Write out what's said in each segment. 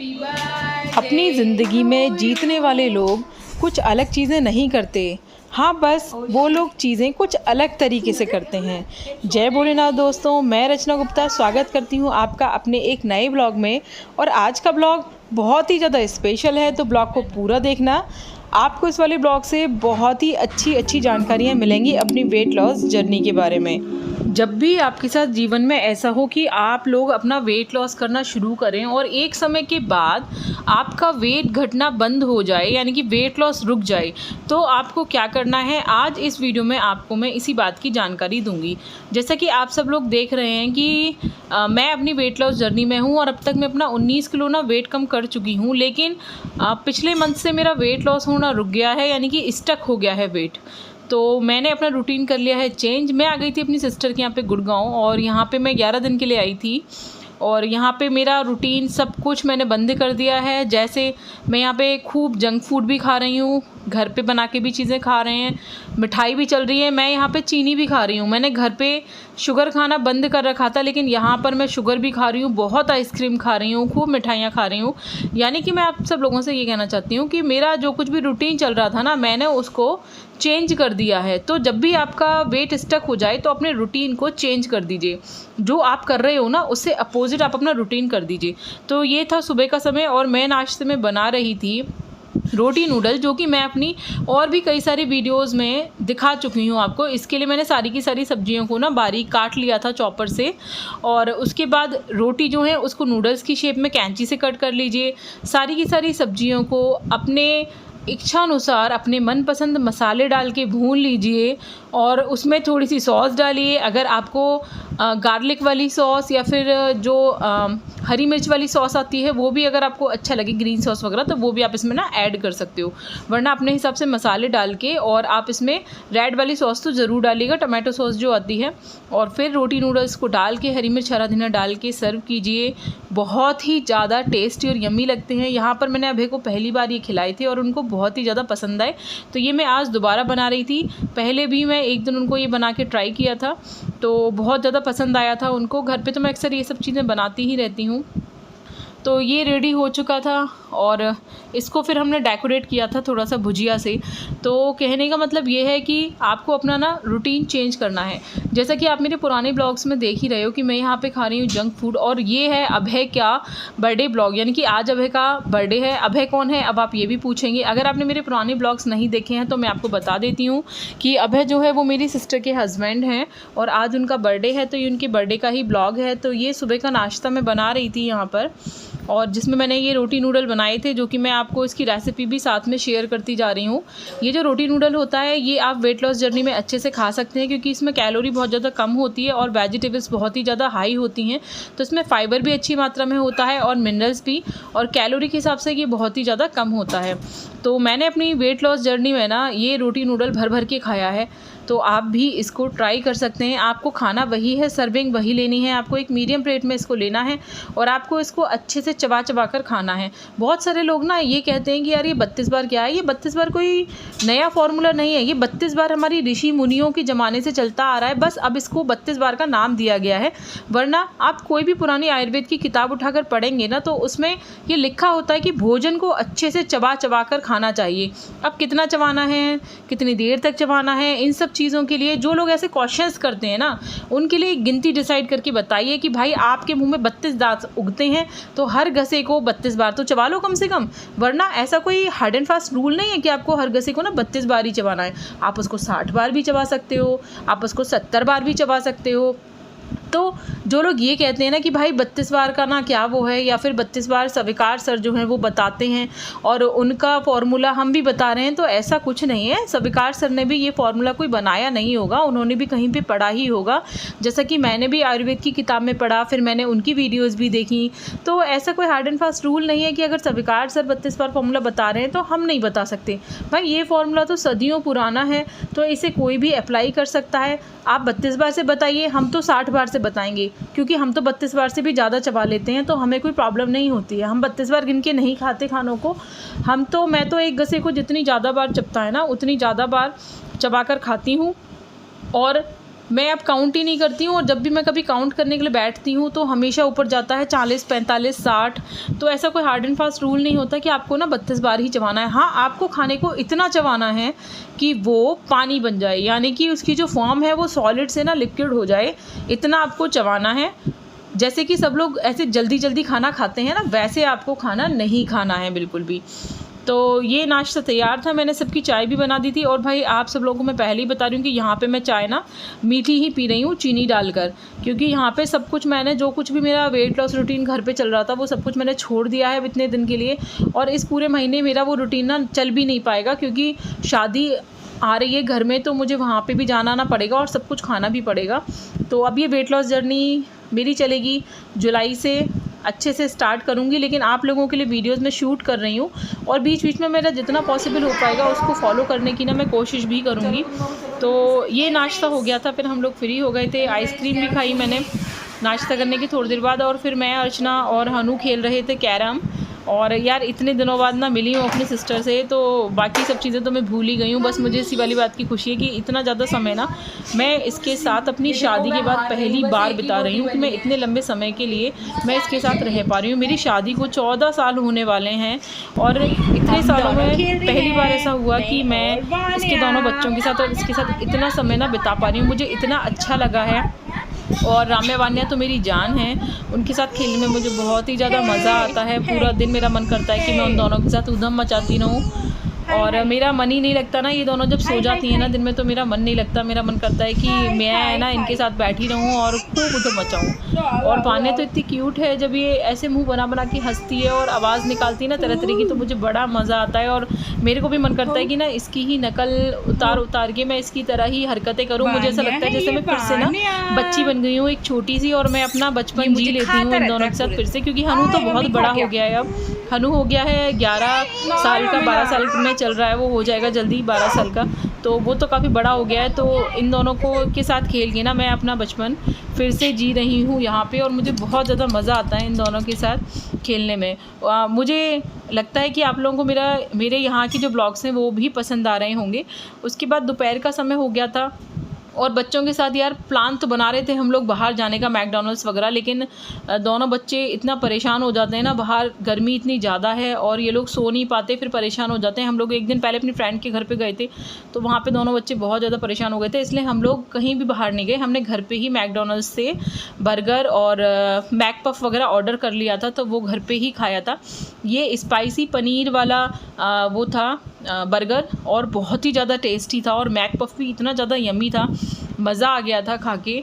अपनी ज़िंदगी में जीतने वाले लोग कुछ अलग चीज़ें नहीं करते। हाँ, बस वो लोग चीज़ें कुछ अलग तरीके से करते हैं। जय भोलेनाथ दोस्तों, मैं रचना गुप्ता स्वागत करती हूँ आपका अपने एक नए ब्लॉग में। और आज का ब्लॉग बहुत ही ज़्यादा स्पेशल है, तो ब्लॉग को पूरा देखना। आपको इस वाले ब्लॉग से बहुत ही अच्छी जानकारियाँ मिलेंगी अपनी वेट लॉस जर्नी के बारे में। जब भी आपके साथ जीवन में ऐसा हो कि आप लोग अपना वेट लॉस करना शुरू करें और एक समय के बाद आपका वेट घटना बंद हो जाए, यानी कि वेट लॉस रुक जाए, तो आपको क्या करना है, आज इस वीडियो में आपको मैं इसी बात की जानकारी दूंगी। जैसा कि आप सब लोग देख रहे हैं कि मैं अपनी वेट लॉस जर्नी में हूं और अब तक मैं अपना 19 किलो ना वेट कम कर चुकी हूं, लेकिन पिछले मंथ से मेरा वेट लॉस होना रुक गया है, यानी कि स्टक हो गया है वेट। तो मैंने अपना रूटीन कर लिया है चेंज। मैं आ गई थी अपनी सिस्टर के यहाँ पे गुड़गांव, और यहाँ पे मैं 11 दिन के लिए आई थी। और यहाँ पे मेरा रूटीन सब कुछ मैंने बंद कर दिया है। जैसे मैं यहाँ पे खूब जंक फूड भी खा रही हूँ, घर पे बना के भी चीज़ें खा रहे हैं, मिठाई भी चल रही है, मैं यहाँ पे चीनी भी खा रही हूँ। मैंने घर पे शुगर खाना बंद कर रखा था, लेकिन यहाँ पर मैं शुगर भी खा रही हूँ, बहुत आइसक्रीम खा रही हूँ, खूब मिठाइयाँ खा रही हूँ। यानी कि मैं आप सब लोगों से ये कहना चाहती हूँ कि मेरा जो कुछ भी रूटीन चल रहा था ना, मैंने उसको चेंज कर दिया है। तो जब भी आपका वेट स्टक हो जाए तो अपने रूटीन को चेंज कर दीजिए। जो आप कर रहे हो ना, उससे अपोजिट आप अपना रूटीन कर दीजिए। तो ये था सुबह का समय, और मैं नाश्ते में बना रही थी रोटी नूडल, जो कि मैं अपनी और भी कई सारी वीडियोस में दिखा चुकी हूँ आपको। इसके लिए मैंने सारी की सारी सब्जियों को ना बारीक काट लिया था चॉपर से, और उसके बाद रोटी जो है उसको नूडल्स की शेप में कैंची से कट कर लीजिए। सारी की सारी सब्जियों को अपने इच्छा अनुसार अपने मनपसंद मसाले डाल के भून लीजिए, और उसमें थोड़ी सी सॉस डालिए। अगर आपको गार्लिक वाली सॉस या फिर जो हरी मिर्च वाली सॉस आती है वो भी अगर आपको अच्छा लगे, ग्रीन सॉस वगैरह, तो वो भी आप इसमें ना ऐड कर सकते हो। वरना अपने हिसाब से मसाले डाल के, और आप इसमें रेड वाली सॉस तो ज़रूर डालिएगा, टमाटो सॉस जो आती है। और फिर रोटी नूडल्स को डाल के हरी मिर्च हरा धनिया डाल के सर्व कीजिए। बहुत ही ज़्यादा टेस्टी और यम्मी लगते हैं। यहाँ पर मैंने अभय को पहली बार ये खिलाई थी और उनको बहुत ही ज़्यादा पसंद आए, तो ये मैं आज दोबारा बना रही थी। पहले भी मैं एक दिन उनको ये बना के ट्राई किया था, तो बहुत ज़्यादा पसंद आया था उनको। घर पे तो मैं अक्सर ये सब चीज़ें बनाती ही रहती हूँ। तो ये रेडी हो चुका था, और इसको फिर हमने डेकोरेट किया था थोड़ा सा भुजिया से। तो कहने का मतलब ये है कि आपको अपना ना रूटीन चेंज करना है। जैसा कि आप मेरे पुराने ब्लॉग्स में देख ही रहे हो कि मैं यहाँ पे खा रही हूँ जंक फूड, और ये है अभय का बर्थडे ब्लॉग, यानी कि आज अभय का बर्थडे है। अभय कौन है, अब आप ये भी पूछेंगे। अगर आपने मेरे पुराने ब्लॉग्स नहीं देखे हैं तो मैं आपको बता देती हूँ कि अभय जो है वो मेरी सिस्टर के हस्बैंड हैं, और आज उनका बर्थडे है, तो ये उनके बर्थडे का ही ब्लॉग है। तो ये सुबह का नाश्ता मैं बना रही थी यहाँ पर, और जिसमें मैंने ये रोटी नूडल बनाए थे, जो कि मैं आपको इसकी रेसिपी भी साथ में शेयर करती जा रही हूँ। ये जो रोटी नूडल होता है, ये आप वेट लॉस जर्नी में अच्छे से खा सकते हैं, क्योंकि इसमें कैलोरी बहुत ज़्यादा कम होती है और वेजिटेबल्स बहुत ही ज़्यादा हाई होती हैं। तो इसमें फाइबर भी अच्छी मात्रा में होता है और मिनरल्स भी, और कैलोरी के हिसाब से ये बहुत ही ज़्यादा कम होता है। तो मैंने अपनी वेट लॉस जर्नी में ना ये रोटी नूडल भर भर के खाया है, तो आप भी इसको ट्राई कर सकते हैं। आपको खाना वही है, सर्विंग वही लेनी है, आपको एक मीडियम प्लेट में इसको लेना है, और आपको इसको अच्छे से चबा चबा कर खाना है। बहुत सारे लोग ना ये कहते हैं कि यार ये 32 बार क्या है। ये 32 बार कोई नया फॉर्मूला नहीं है, ये 32 बार हमारी ऋषि मुनियों के ज़माने से चलता आ रहा है, बस अब इसको 32 बार का नाम दिया गया है। वरना आप कोई भी पुरानी आयुर्वेद की किताब उठाकर पढ़ेंगे ना, तो उसमें ये लिखा होता है कि भोजन को अच्छे से चबा चबा कर खाना चाहिए। अब कितना चबाना है, कितनी देर तक चबाना है, इन सब चीज़ों के लिए जो लोग ऐसे क्वेश्चंस करते हैं ना, उनके लिए गिनती डिसाइड करके बताइए कि भाई आपके मुंह में 32 दांत उगते हैं, तो हर घसे को 32 बार तो चबा लो कम से कम। वरना ऐसा कोई हार्ड एंड फास्ट रूल नहीं है कि आपको हर घसे को ना 32 बार ही चबाना है। आप उसको 60 बार भी चबा सकते हो, आप उसको 70 बार भी चबा सकते हो। तो जो लोग ये कहते हैं ना कि भाई 32 बार का ना क्या वो है, या फिर 32 बार स्वीकार सर जो हैं वो बताते हैं और उनका फॉर्मूला हम भी बता रहे हैं, तो ऐसा कुछ नहीं है। स्वीकार सर ने भी ये फॉर्मूला कोई बनाया नहीं होगा, उन्होंने भी कहीं पे पढ़ा ही होगा। जैसा कि मैंने भी आयुर्वेद की किताब में पढ़ा, फिर मैंने उनकी वीडियोज़ भी देखी। तो ऐसा कोई हार्ड एंड फास्ट रूल नहीं है कि अगर स्वीकार सर 32 बार फॉर्मूला बता रहे हैं तो हम नहीं बता सकते। भाई ये फॉर्मूला तो सदियों पुराना है, तो इसे कोई भी अप्लाई कर सकता है। आप 32 बार से बताइए, हम तो 60 बार से बताएंगे, क्योंकि हम तो 32 बार से भी ज़्यादा चबा लेते हैं, तो हमें कोई प्रॉब्लम नहीं होती है। हम 32 बार गिन के नहीं खाते खानों को। मैं तो एक गसे को जितनी ज़्यादा बार चबता है ना, उतनी ज़्यादा बार चबा कर खाती हूँ। और मैं अब काउंट ही नहीं करती हूँ, और जब भी मैं कभी काउंट करने के लिए बैठती हूँ तो हमेशा ऊपर जाता है 40, 45, 60। तो ऐसा कोई हार्ड एंड फास्ट रूल नहीं होता कि आपको ना 32 बार ही चबाना है। हाँ, आपको खाने को इतना चबाना है कि वो पानी बन जाए, यानी कि उसकी जो फॉर्म है वो सॉलिड से ना लिक्विड हो जाए, इतना आपको चबाना है। जैसे कि सब लोग ऐसे जल्दी जल्दी खाना खाते हैं ना, वैसे आपको खाना नहीं खाना है बिल्कुल भी। तो ये नाश्ता तैयार था, मैंने सबकी चाय भी बना दी थी। और भाई आप सब लोगों को मैं पहले ही बता रही हूँ कि यहाँ पे मैं चाय ना मीठी ही पी रही हूँ, चीनी डालकर, क्योंकि यहाँ पे सब कुछ मैंने जो कुछ भी मेरा वेट लॉस रूटीन घर पे चल रहा था वो सब कुछ मैंने छोड़ दिया है इतने दिन के लिए। और इस पूरे महीने मेरा वो रूटीन ना चल भी नहीं पाएगा, क्योंकि शादी आ रही है घर में, तो मुझे वहाँ पे भी जाना ना पड़ेगा और सब कुछ खाना भी पड़ेगा। तो अब ये वेट लॉस जर्नी मेरी चलेगी, जुलाई से अच्छे से स्टार्ट करूँगी, लेकिन आप लोगों के लिए वीडियोस में शूट कर रही हूँ, और बीच बीच में मेरा जितना पॉसिबल हो पाएगा उसको फॉलो करने की ना मैं कोशिश भी करूँगी। तो ये नाश्ता हो गया था, फिर हम लोग फ्री हो गए थे, आइसक्रीम भी खाई मैंने नाश्ता करने की थोड़ी देर बाद। और फिर मैं, अर्चना और हनु खेल रहे थे कैरम। और यार इतने दिनों बाद ना मिली हूँ अपनी सिस्टर से, तो बाकी सब चीज़ें तो मैं भूल ही गई हूँ। बस मुझे इसी वाली बात की खुशी है कि इतना ज़्यादा समय ना मैं इसके साथ अपनी शादी के बाद पहली बार बिता रही हूँ, कि मैं इतने लंबे समय के लिए मैं इसके साथ रह पा रही हूँ। मेरी शादी को 14 साल होने वाले हैं, और इतने सालों में पहली बार ऐसा हुआ कि मैं इसके दोनों बच्चों के साथ और इसके साथ इतना समय ना बिता पा रही हूँ। मुझे इतना अच्छा लगा है। और राम्या वान्या तो मेरी जान है, उनके साथ खेलने में मुझे बहुत ही ज़्यादा मज़ा आता है। पूरा दिन मेरा मन करता है कि मैं उन दोनों के साथ उधम मचाती रहूँ, और मेरा मन ही नहीं लगता ना, ये दोनों जब सो जाती हैं ना दिन में तो मेरा मन नहीं लगता। मेरा मन करता है कि मैं ना इनके साथ बैठी रहूँ और खूब उधम मचाऊँ। और वान्या तो इतनी क्यूट है, जब ये ऐसे मुंह बना बना के हंसती है और आवाज़ निकालती है ना तरह तरह की, तो मुझे बड़ा मज़ा आता है। और मेरे को भी मन करता है कि ना इसकी ही नकल उतार के मैं इसकी तरह ही हरकतें करूँ। मुझे ऐसा लगता है जैसे मैं फिर से ना बच्ची बन गई हूँ, एक छोटी सी, और मैं अपना बचपन जी लेती हूँ इन दोनों के साथ फिर से। क्योंकि हनु तो बहुत बड़ा हो गया है, अब हनु हो गया है 11 साल का, 12 साल में चल रहा है, वो हो जाएगा जल्दी 12 साल का, तो वो तो काफ़ी बड़ा हो गया है। तो इन दोनों को के साथ खेल के ना मैं अपना बचपन फिर से जी रही हूँ यहाँ पे, और मुझे बहुत ज़्यादा मज़ा आता है इन दोनों के साथ खेलने में। मुझे लगता है कि आप लोगों को मेरे यहाँ की जो ब्लॉग्स हैं वो भी पसंद आ रहे होंगे। उसके बाद दोपहर का समय हो गया था, और बच्चों के साथ यार प्लान तो बना रहे थे हम लोग बाहर जाने का, मैकडॉनल्ड्स वगैरह, लेकिन दोनों बच्चे इतना परेशान हो जाते हैं ना, बाहर गर्मी इतनी ज़्यादा है और ये लोग सो नहीं पाते, फिर परेशान हो जाते हैं। हम लोग एक दिन पहले अपनी फ्रेंड के घर पे गए थे, तो वहाँ पे दोनों बच्चे बहुत ज़्यादा परेशान हो गए थे, इसलिए हम लोग कहीं भी बाहर नहीं गए। हमने घर पर ही मैकडॉनल्ड्स से बर्गर और मैक पफ वगैरह ऑर्डर कर लिया था, तो वो घर पर ही खाया था। ये स्पाइसी पनीर वाला वो था बर्गर, और बहुत ही ज़्यादा टेस्टी था, और मैक पफ भी इतना ज़्यादा यम्मी था, मज़ा आ गया था खा के।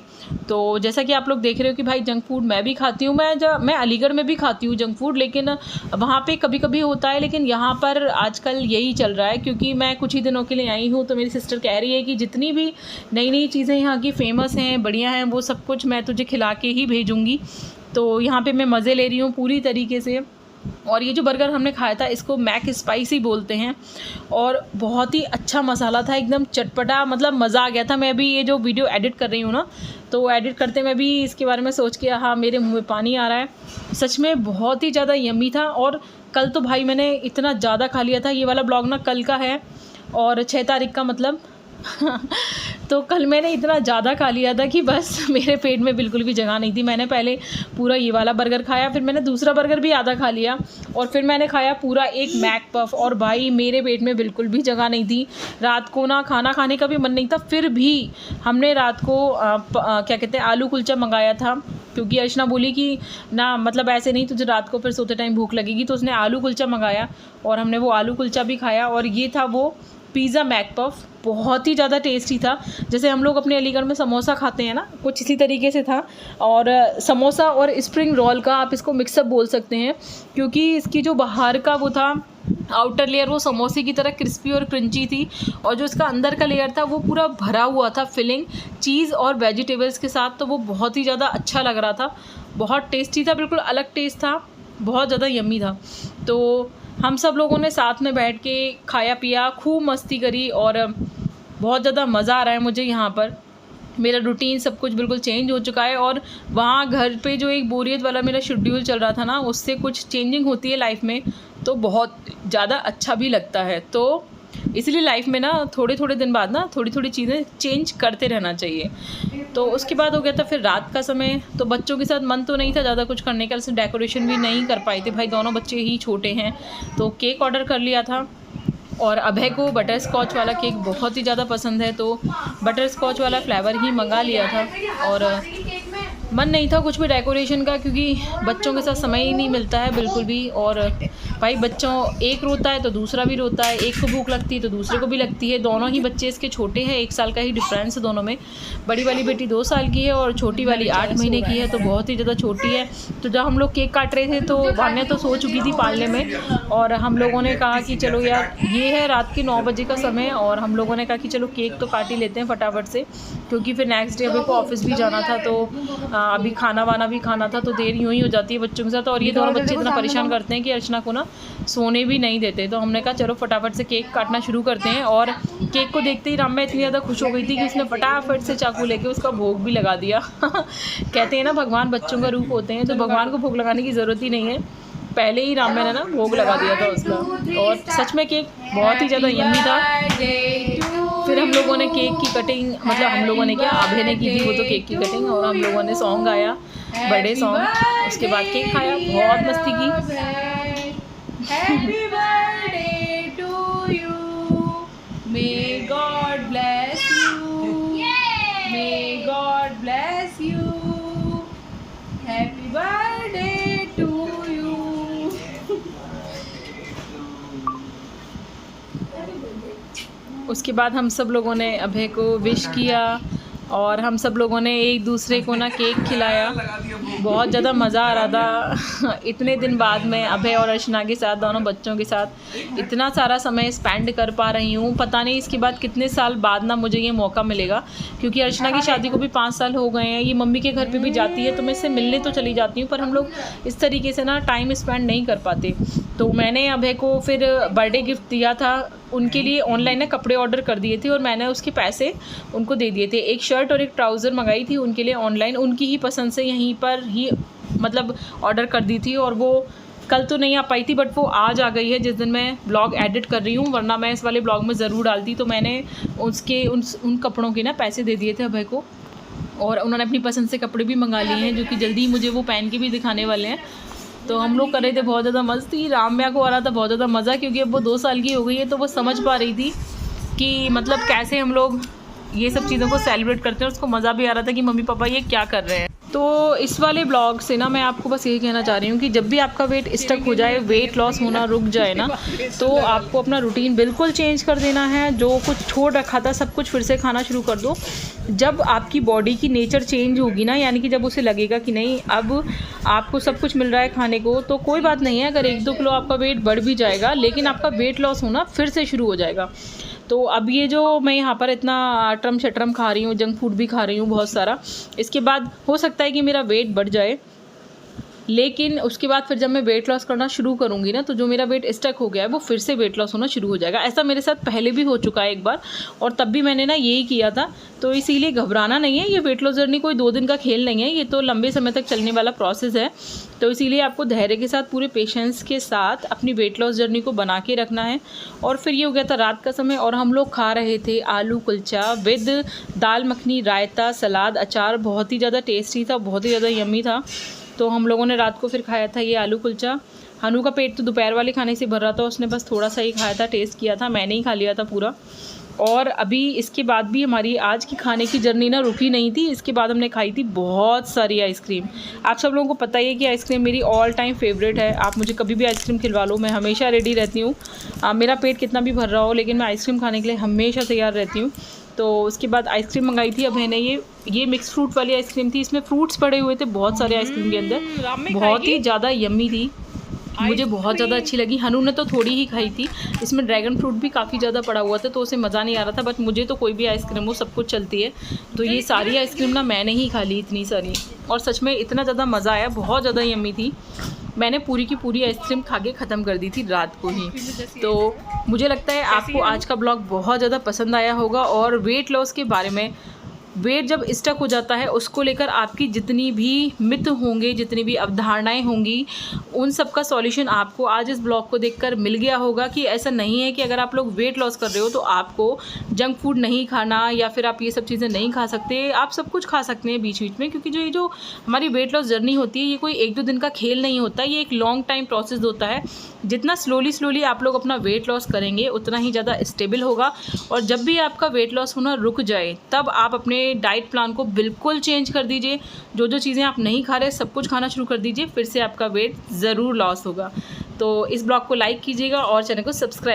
तो जैसा कि आप लोग देख रहे हो कि भाई जंक फूड मैं भी खाती हूँ, मैं अलीगढ़ में भी खाती हूँ जंक फूड, लेकिन वहाँ पे कभी कभी होता है, लेकिन यहाँ पर आजकल यही चल रहा है। क्योंकि मैं कुछ ही दिनों के लिए आई हूँ, तो मेरी सिस्टर कह रही है कि जितनी भी नई नई चीज़ें यहाँ की फ़ेमस हैं, बढ़िया हैं, वो सब कुछ मैं तुझे खिला के ही भेजूँगी। तो यहाँ पर मैं मज़े ले रही हूँ पूरी तरीके से। और ये जो बर्गर हमने खाया था इसको मैक स्पाइसी बोलते हैं, और बहुत ही अच्छा मसाला था, एकदम चटपटा, मतलब मज़ा आ गया था। मैं अभी ये जो वीडियो एडिट कर रही हूँ ना, तो एडिट करते मैं भी इसके बारे में सोच के हाँ मेरे मुंह में पानी आ रहा है। सच में बहुत ही ज़्यादा यम्मी था। और कल तो भाई मैंने इतना ज़्यादा खा लिया था। ये वाला ब्लॉग ना कल का है, और 6 तारीख का मतलब तो कल मैंने इतना ज़्यादा खा लिया था कि बस मेरे पेट में बिल्कुल भी जगह नहीं थी। मैंने पहले पूरा ये वाला बर्गर खाया, फिर मैंने दूसरा बर्गर भी आधा खा लिया, और फिर मैंने खाया पूरा एक मैक पफ, और भाई मेरे पेट में बिल्कुल भी जगह नहीं थी। रात को ना खाना खाने का भी मन नहीं था, फिर भी हमने रात को क्या कहते हैं आलू कुलचा मंगाया था, क्योंकि अर्चना बोली कि ना मतलब ऐसे नहीं तुझे रात को फिर सोते टाइम भूख लगेगी, तो उसने आलू कुलचा मंगाया, और हमने वो आलू कुलचा भी खाया। और ये था वो पिज़्ज़ा मैक पफ, बहुत ही ज़्यादा टेस्टी था। जैसे हम लोग अपने अलीगढ़ में समोसा खाते हैं ना, कुछ इसी तरीके से था। और समोसा और स्प्रिंग रोल का आप इसको मिक्सअप बोल सकते हैं, क्योंकि इसकी जो बाहर का वो था आउटर लेयर, वो समोसे की तरह क्रिस्पी और क्रंची थी, और जो इसका अंदर का लेयर था वो पूरा भरा हुआ था फिलिंग चीज़ और वेजिटेबल्स के साथ। तो वो बहुत ही ज़्यादा अच्छा लग रहा था, बहुत टेस्टी था, बिल्कुल अलग टेस्ट था, बहुत ज़्यादा यम्मी था। तो हम सब लोगों ने साथ में बैठ के खाया पिया, खूब मस्ती करी, और बहुत ज़्यादा मज़ा आ रहा है मुझे यहाँ पर। मेरा रूटीन सब कुछ बिल्कुल चेंज हो चुका है, और वहाँ घर पे जो एक बोरियत वाला मेरा शेड्यूल चल रहा था ना, उससे कुछ चेंजिंग होती है लाइफ में, तो बहुत ज़्यादा अच्छा भी लगता है। तो इसलिए लाइफ में ना थोड़े थोड़े दिन बाद ना थोड़ी थोड़ी चीज़ें चेंज करते रहना चाहिए। तो उसके बाद हो गया था फिर रात का समय। तो बच्चों के साथ मन तो नहीं था ज़्यादा कुछ करने का, इसलिए डेकोरेशन भी नहीं कर पाए थे भाई, दोनों बच्चे ही छोटे हैं। तो केक ऑर्डर कर लिया था और अभय को बटर स्कॉच वाला केक बहुत ही ज़्यादा पसंद है, तो बटर स्कॉच वाला फ्लेवर ही मंगा लिया था। और मन नहीं था कुछ भी डेकोरेशन का, क्योंकि बच्चों के साथ समय ही नहीं मिलता है बिल्कुल भी। और भाई बच्चों एक रोता है तो दूसरा भी रोता है, एक को भूख लगती है तो दूसरे को भी लगती है। दोनों ही बच्चे इसके छोटे हैं, 1 साल का ही डिफरेंस है दोनों में। बड़ी वाली बेटी 2 साल की है और छोटी वाली 8 महीने की है, तो बहुत ही ज़्यादा छोटी है। तो जब हम लोग केक काट रहे थे तो वान्या तो सो चुकी थी पालने में, और हम लोगों ने कहा कि चलो यार, ये है रात के 9 बजे का समय, और हम लोगों ने कहा कि चलो केक तो काट ही लेते हैं फटाफट से, क्योंकि फिर नेक्स्ट डे अभी को ऑफिस भी जाना था। तो अभी खाना वाना भी खाना था, तो देर यूँ ही हो जाती है बच्चों के साथ। और ये दोनों बच्चे इतना परेशान करते हैं कि अर्चना को ना सोने भी नहीं देते। तो हमने कहा चलो फटाफट से केक काटना शुरू करते हैं। और केक को देखते ही राम्या इतनी ज़्यादा खुश हो गई थी कि उसने फटाफट से चाकू लेके उसका भोग भी लगा दिया। कहते हैं ना भगवान बच्चों का रूप होते हैं, तो भगवान को भोग लगाने की ज़रूरत ही नहीं है, पहले ही राम्या ने ना भोग लगा दिया था उसका। और सच में केक बहुत ही ज़्यादा यम्मी था। फिर हम लोगों ने केक की कटिंग, मतलब हम लोगों ने क्या, अभय ने की थी वो तो केक की कटिंग, और हम लोगों ने सॉन्ग गाया, बर्थडे सॉन्ग। उसके बाद केक खाया, बहुत मस्ती की। Happy birthday to you. May God bless you. May God bless you. Happy birthday to you. उसके बाद हम सब लोगों ने अभय को विश किया, और हम सब लोगों ने एक दूसरे को ना केक खिलाया। बहुत ज़्यादा मज़ा आ रहा था। इतने दिन बाद मैं अभय और अर्चना के साथ, दोनों बच्चों के साथ इतना सारा समय स्पेंड कर पा रही हूँ। पता नहीं इसके बाद कितने साल बाद ना मुझे ये मौका मिलेगा, क्योंकि अर्चना की शादी को भी 5 साल हो गए हैं। ये मम्मी के घर पे भी जाती है तो मैं इससे मिलने तो चली जाती हूँ, पर हम लोग इस तरीके से ना टाइम स्पेंड नहीं कर पाते। तो मैंने अभय को फिर बर्थडे गिफ्ट दिया था, उनके लिए ऑनलाइन ना कपड़े ऑर्डर कर दिए थे और मैंने उसके पैसे उनको दे दिए थे। एक शर्ट और एक ट्राउज़र मंगाई थी उनके लिए ऑनलाइन, उनकी ही पसंद से यहीं पर ही मतलब ऑर्डर कर दी थी। और वो कल तो नहीं आ पाई थी, बट वो आज आ गई है जिस दिन मैं ब्लॉग एडिट कर रही हूँ, वरना मैं इस वाले ब्लॉग में ज़रूर डालती। तो मैंने उसके उन कपड़ों के ना पैसे दे दिए थे अभय को, और उन्होंने अपनी पसंद से कपड़े भी मंगा लिए हैं, जो कि जल्दी ही मुझे वो पहन के भी दिखाने वाले हैं। तो हम लोग कर रहे थे बहुत ज़्यादा मस्ती। राम्या को आ रहा था बहुत ज़्यादा मज़ा, क्योंकि अब वो 2 साल की हो गई है, तो वो समझ पा रही थी कि मतलब कैसे हम लोग ये सब चीज़ों को सेलिब्रेट करते हैं। उसको मज़ा भी आ रहा था कि मम्मी पापा ये क्या कर रहे हैं। तो इस वाले ब्लॉग से ना मैं आपको बस यही कहना चाह रही हूँ कि जब भी आपका वेट स्टक हो जाए, वेट लॉस होना रुक जाए ना, तो आपको अपना रूटीन बिल्कुल चेंज कर देना है। जो कुछ छोड़ रखा था सब कुछ फिर से खाना शुरू कर दो। जब आपकी बॉडी की नेचर चेंज होगी ना, यानी कि जब उसे लगेगा कि नहीं अब आपको सब कुछ मिल रहा है खाने को, तो कोई बात नहीं है अगर 1-2 किलो आपका वेट बढ़ भी जाएगा, लेकिन आपका वेट लॉस होना फिर से शुरू हो जाएगा। तो अब ये जो मैं यहाँ पर इतना अटरम शटरम खा रही हूँ, जंक फूड भी खा रही हूँ बहुत सारा, इसके बाद हो सकता है कि मेरा वेट बढ़ जाए, लेकिन उसके बाद फिर जब मैं वेट लॉस करना शुरू करूँगी ना, तो जो मेरा वेट स्टक हो गया है वो फिर से वेट लॉस होना शुरू हो जाएगा। ऐसा मेरे साथ पहले भी हो चुका है एक बार, और तब भी मैंने ना यही किया था। तो इसीलिए घबराना नहीं है, ये वेट लॉस जर्नी कोई 2 दिन का खेल नहीं है, ये तो लंबे समय तक चलने वाला प्रोसेस है। तो इसीलिए आपको धैर्य के साथ, पूरे पेशेंस के साथ अपनी वेट लॉस जर्नी को बना के रखना है। और फिर ये हो गया था रात का समय, और हम लोग खा रहे थे आलू कुलचा विद दाल मखनी, रायता, सलाद, अचार। बहुत ही ज़्यादा टेस्टी था, बहुत ही ज़्यादा यम्मी था। तो हम लोगों ने रात को फिर खाया था ये आलू कुलचा। हनु का पेट तो दोपहर वाले खाने से भर रहा था, उसने बस थोड़ा सा ही खाया था, टेस्ट किया था, मैंने ही खा लिया था पूरा। और अभी इसके बाद भी हमारी आज की खाने की जर्नी ना रुकी नहीं थी। इसके बाद हमने खाई थी बहुत सारी आइसक्रीम। आप सब लोगों को पता ही है कि आइसक्रीम मेरी ऑल टाइम फेवरेट है। आप मुझे कभी भी आइसक्रीम खिलवा लो, मैं हमेशा रेडी रहती हूँ। मेरा पेट कितना भी भर रहा हो, लेकिन मैं आइसक्रीम खाने के लिए हमेशा तैयार रहती हूँ। तो उसके बाद आइसक्रीम मंगाई थी अब मैंने, ये मिक्स फ्रूट वाली आइसक्रीम थी। इसमें फ्रूट्स पड़े हुए थे बहुत सारे आइसक्रीम के अंदर, बहुत ही ज़्यादा यम्मी थी, मुझे बहुत ज़्यादा अच्छी लगी। हनु ने तो थोड़ी ही खाई थी, इसमें ड्रैगन फ्रूट भी काफ़ी ज़्यादा पड़ा हुआ था, तो उसे मज़ा नहीं आ रहा था। बट मुझे तो कोई भी आइसक्रीम हो सब कुछ चलती है। तो ये सारी आइसक्रीम ना मैंने ही खा ली, इतनी सारी, और सच में इतना ज़्यादा मज़ा आया, बहुत ज़्यादा यम्मी थी। मैंने पूरी की पूरी आइसक्रीम खा के ख़त्म कर दी थी रात को ही। तो मुझे लगता है आपको आज का ब्लॉग बहुत ज़्यादा पसंद आया होगा, और वेट लॉस के बारे में वेट जब स्टक हो जाता है उसको लेकर आपकी जितनी भी मिथ होंगे, जितनी भी अवधारणाएं होंगी, उन सब का सॉल्यूशन आपको आज इस ब्लॉग को देखकर मिल गया होगा कि ऐसा नहीं है कि अगर आप लोग वेट लॉस कर रहे हो तो आपको जंक फूड नहीं खाना या फिर आप ये सब चीज़ें नहीं खा सकते। आप सब कुछ खा सकते हैं बीच बीच में, क्योंकि जो हमारी वेट लॉस जर्नी होती है ये कोई 1-2 दिन का खेल नहीं होता, ये एक लॉन्ग टाइम प्रोसेस होता है। जितना स्लोली आप लोग अपना वेट लॉस करेंगे उतना ही ज़्यादा स्टेबल होगा। और जब भी आपका वेट लॉस होना रुक जाए तब आप अपने डाइट प्लान को बिल्कुल चेंज कर दीजिए। जो चीज़ें आप नहीं खा रहे सब कुछ खाना शुरू कर दीजिए, फिर से आपका वेट ज़रूर लॉस होगा। तो इस ब्लॉग को लाइक कीजिएगा और चैनल को सब्सक्राइब